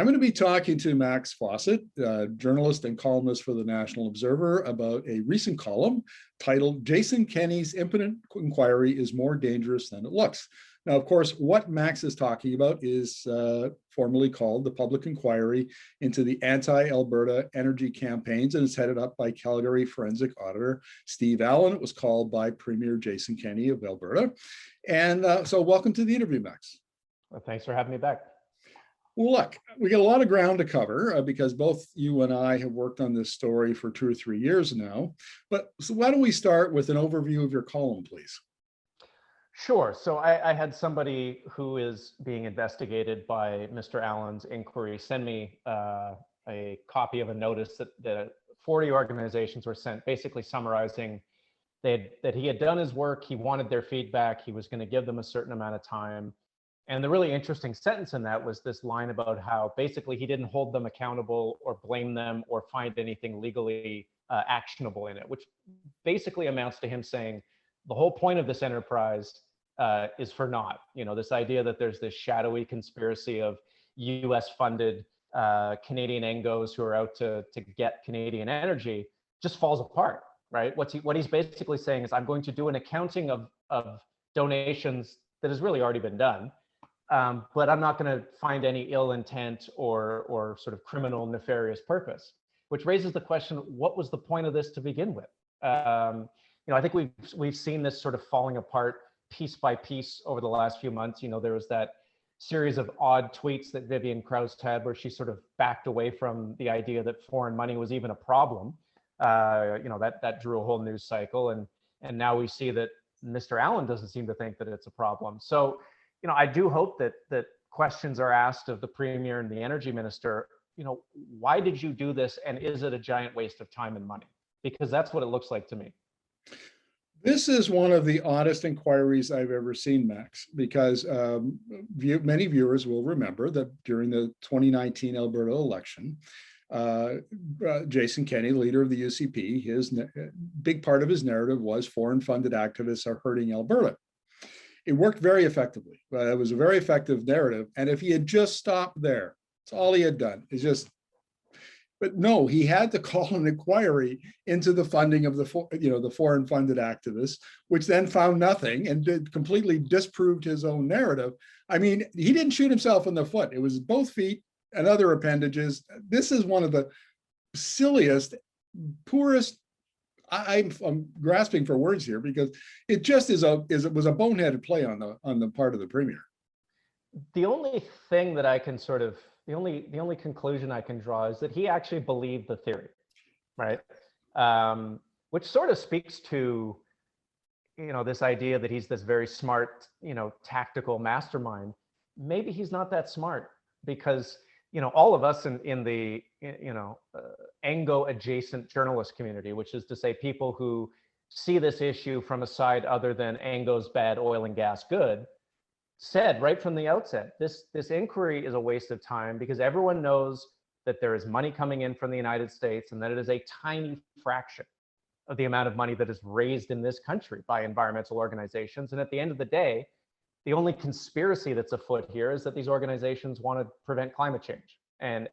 I'm going to be talking to Max Fawcett, journalist and columnist for the National Observer, about a recent column titled Jason Kenney's Impotent Inquiry is More Dangerous Than It Looks. Now, of course, what Max is talking about is formally called the Public Inquiry into the anti-Alberta energy campaigns, and it's headed up by Calgary forensic auditor Steve Allan. It was called by Premier Jason Kenney of Alberta. And so welcome to the interview, Max. Well, thanks for having me back. Well, look, we got a lot of ground to cover because both you and I have worked on this story for 2 or 3 years now. But so why don't we start with an overview of your column, please? Sure. So I had somebody who is being investigated by Mr. Allan's inquiry send me a copy of a notice that 40 organizations were sent, basically summarizing that he had done his work, he wanted their feedback, he was going to give them a certain amount of time. And the really interesting sentence in that was this line about how basically he didn't hold them accountable or blame them or find anything legally actionable in it, which basically amounts to him saying the whole point of this enterprise is for naught. You know, this idea that there's this shadowy conspiracy of US funded Canadian Angos who are out to get Canadian energy just falls apart, right? What he's basically saying is I'm going to do an accounting of donations that has really already been done. But I'm not going to find any ill intent or sort of criminal nefarious purpose, which raises the question: what was the point of this to begin with? I think we've seen this sort of falling apart piece by piece over the last few months. You know, there was that series of odd tweets that Vivian Krause had, where she sort of backed away from the idea that foreign money was even a problem. That drew a whole news cycle, and now we see that Mr. Allan doesn't seem to think that it's a problem. So, I do hope that questions are asked of the Premier and the Energy Minister, why did you do this? And is it a giant waste of time and money? Because that's what it looks like to me. This is one of the oddest inquiries I've ever seen, Max, because many viewers will remember that during the 2019 Alberta election, Jason Kenney, leader of the UCP, his big part of his narrative was foreign funded activists are hurting Alberta. It worked very effectively. It was a very effective narrative. And if he had just stopped there, that's all he had done. But no, he had to call an inquiry into the funding of the foreign funded activists, which then found nothing and completely disproved his own narrative. I mean, he didn't shoot himself in the foot. It was both feet and other appendages. This is one of the silliest, poorest, I'm grasping for words here because it just was a boneheaded play on the part of the Premier. The only thing that I can the only conclusion I can draw is that he actually believed the theory, right? Which sort of speaks to, this idea that he's this very smart, tactical mastermind. Maybe he's not that smart because, all of us in the, Ango adjacent journalist community, which is to say people who see this issue from a side other than Ango's bad, oil and gas good, said right from the outset, this inquiry is a waste of time because everyone knows that there is money coming in from the United States and that it is a tiny fraction of the amount of money that is raised in this country by environmental organizations. And at the end of the day, the only conspiracy that's afoot here is that these organizations want to prevent climate change. And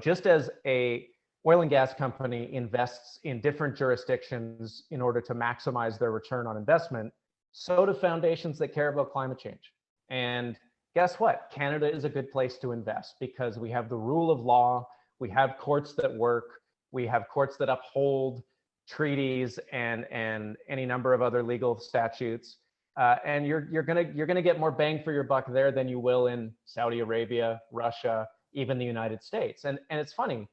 just as a oil and gas company invests in different jurisdictions in order to maximize their return on investment, so do foundations that care about climate change. And guess what? Canada is a good place to invest because we have the rule of law, we have courts that work, we have courts that uphold treaties and any number of other legal statutes. And you're gonna get more bang for your buck there than you will in Saudi Arabia, Russia, even the United States. And it's funny,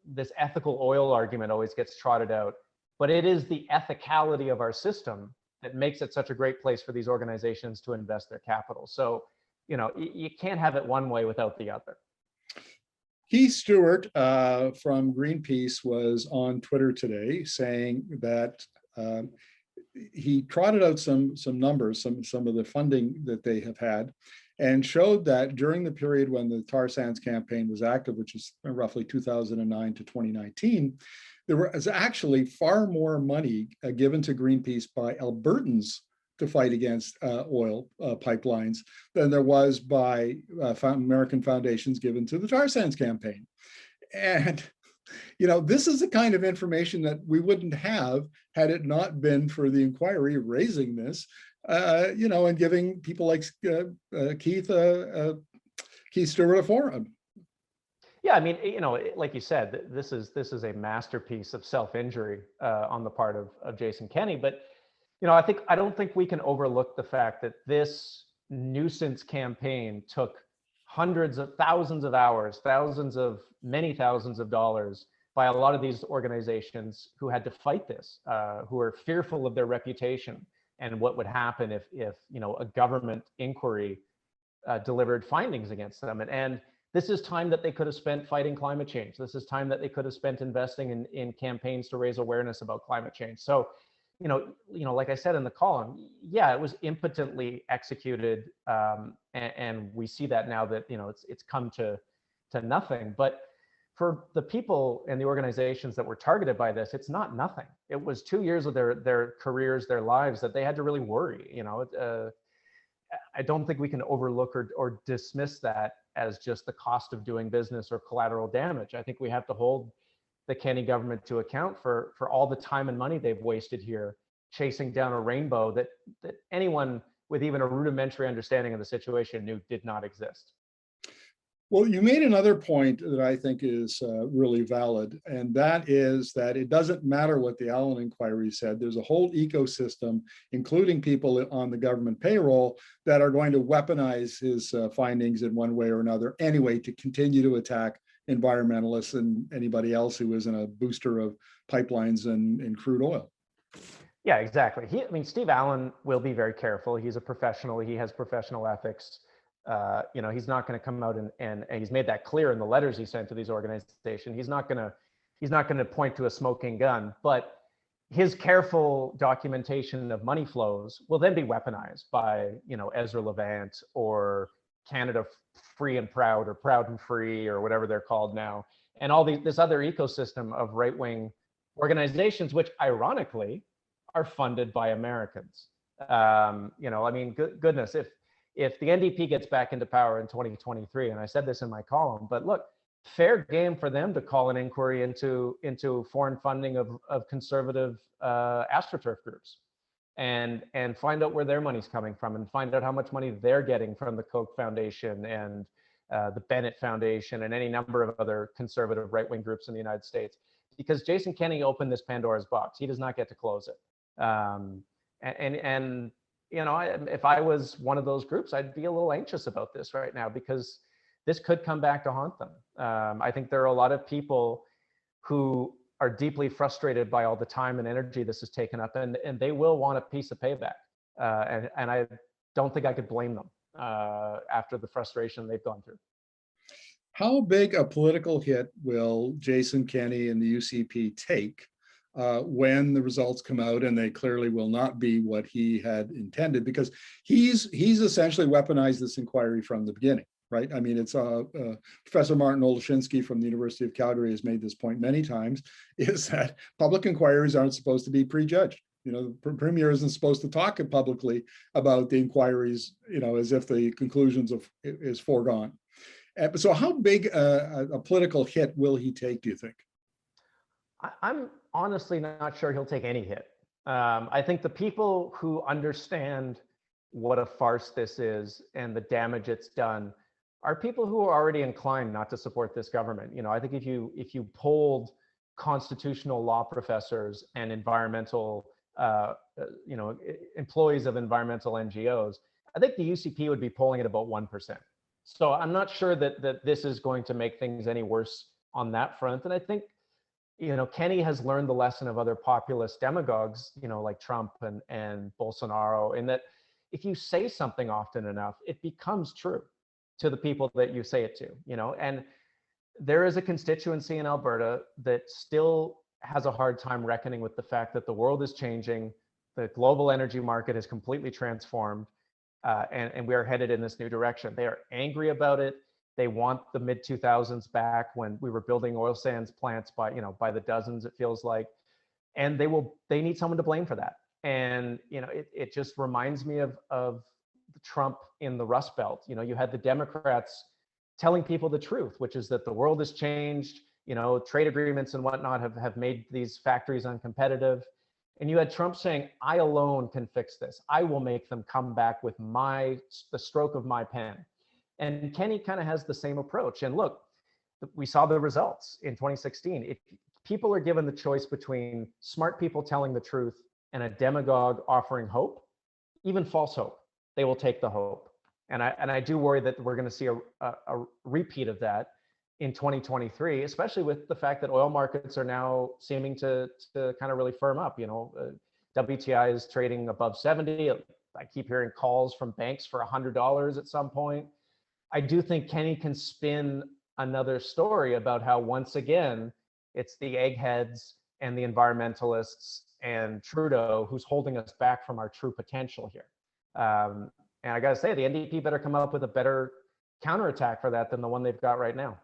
this ethical oil argument always gets trotted out, but it is the ethicality of our system that makes it such a great place for these organizations to invest their capital. So, you can't have it one way without the other. Keith Stewart from Greenpeace was on Twitter today saying that he trotted out some numbers, some of the funding that they have had, and showed that during the period when the tar sands campaign was active, which is roughly 2009 to 2019, there was actually far more money given to Greenpeace by Albertans to fight against oil pipelines than there was by American foundations given to the tar sands campaign. And this is the kind of information that we wouldn't have had it not been for the inquiry raising this, and giving people like Keith Stewart a forum. Yeah, I mean, like you said, this is a masterpiece of self-injury on the part of Jason Kenney. But I don't think we can overlook the fact that this nuisance campaign took hundreds of thousands of hours, many thousands of dollars by a lot of these organizations who had to fight this, who are fearful of their reputation and what would happen if a government inquiry delivered findings against them. And this is time that they could have spent fighting climate change. This is time that they could have spent investing in campaigns to raise awareness about climate change. So, like I said in the column, yeah, it was impotently executed, and we see that now that it's come to nothing. But for the people and the organizations that were targeted by this, it's not nothing. It was 2 years of their careers, their lives that they had to really worry. I don't think we can overlook or dismiss that as just the cost of doing business or collateral damage. I think we have to hold the Kenney government to account for all the time and money they've wasted here chasing down a rainbow that anyone with even a rudimentary understanding of the situation knew did not exist. Well, you made another point that I think is really valid, and that is that it doesn't matter what the Allan inquiry said. There's a whole ecosystem, including people on the government payroll, that are going to weaponize his findings in one way or another anyway to continue to attack environmentalists and anybody else who isn't a booster of pipelines and crude oil. Yeah, exactly. Steve Allan will be very careful. He's a professional. He has professional ethics. He's not going to come out and he's made that clear in the letters he sent to these organizations. He's not going to point to a smoking gun, but his careful documentation of money flows will then be weaponized by, Ezra Levant or Canada Free and Proud or Proud and Free or whatever they're called now. And all this other ecosystem of right-wing organizations, which ironically are funded by Americans. Goodness, if the NDP gets back into power in 2023, and I said this in my column, but look, fair game for them to call an inquiry into foreign funding of conservative AstroTurf groups and find out where their money's coming from and find out how much money they're getting from the Koch Foundation and the Bennett Foundation and any number of other conservative right-wing groups in the United States. Because Jason Kenney opened this Pandora's box. He does not get to close it. If I was one of those groups, I'd be a little anxious about this right now because this could come back to haunt them. I think there are a lot of people who are deeply frustrated by all the time and energy this has taken up, and they will want a piece of payback. And I don't think I could blame them after the frustration they've gone through. How big a political hit will Jason Kenney and the UCP take when the results come out, and they clearly will not be what he had intended, because he's essentially weaponized this inquiry from the beginning, right? I mean, it's Professor Martin Olshinsky from the University of Calgary has made this point many times, is that public inquiries aren't supposed to be prejudged. The premier isn't supposed to talk publicly about the inquiries, as if the conclusions is foregone. So how big a political hit will he take, do you think? I'm honestly not sure he'll take any hit. I think the people who understand what a farce this is and the damage it's done are people who are already inclined not to support this government. I think if you polled constitutional law professors and environmental, employees of environmental NGOs, I think the UCP would be polling at about 1%. So I'm not sure that this is going to make things any worse on that front. And I think, Kenney has learned the lesson of other populist demagogues, like Trump and Bolsonaro, in that if you say something often enough, it becomes true to the people that you say it to, and there is a constituency in Alberta that still has a hard time reckoning with the fact that the world is changing, the global energy market has completely transformed, and we are headed in this new direction. They are angry about it. They want the mid-2000s back when we were building oil sands plants by the dozens, it feels like, and they need someone to blame for that. And, it just reminds me of Trump in the Rust Belt. You had the Democrats telling people the truth, which is that the world has changed, trade agreements and whatnot have made these factories uncompetitive. And you had Trump saying, I alone can fix this. I will make them come back with the stroke of my pen. And Kenney kind of has the same approach. And look, we saw the results in 2016. If people are given the choice between smart people telling the truth and a demagogue offering hope, even false hope, they will take the hope. And I do worry that we're going to see a repeat of that in 2023, especially with the fact that oil markets are now seeming to kind of really firm up. WTI is trading above 70. I keep hearing calls from banks for $100 at some point. I do think Kenney can spin another story about how, once again, it's the eggheads and the environmentalists and Trudeau who's holding us back from our true potential here. And I got to say, the NDP better come up with a better counterattack for that than the one they've got right now.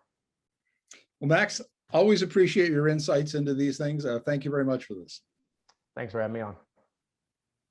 Well, Max, always appreciate your insights into these things. Thank you very much for this. Thanks for having me on.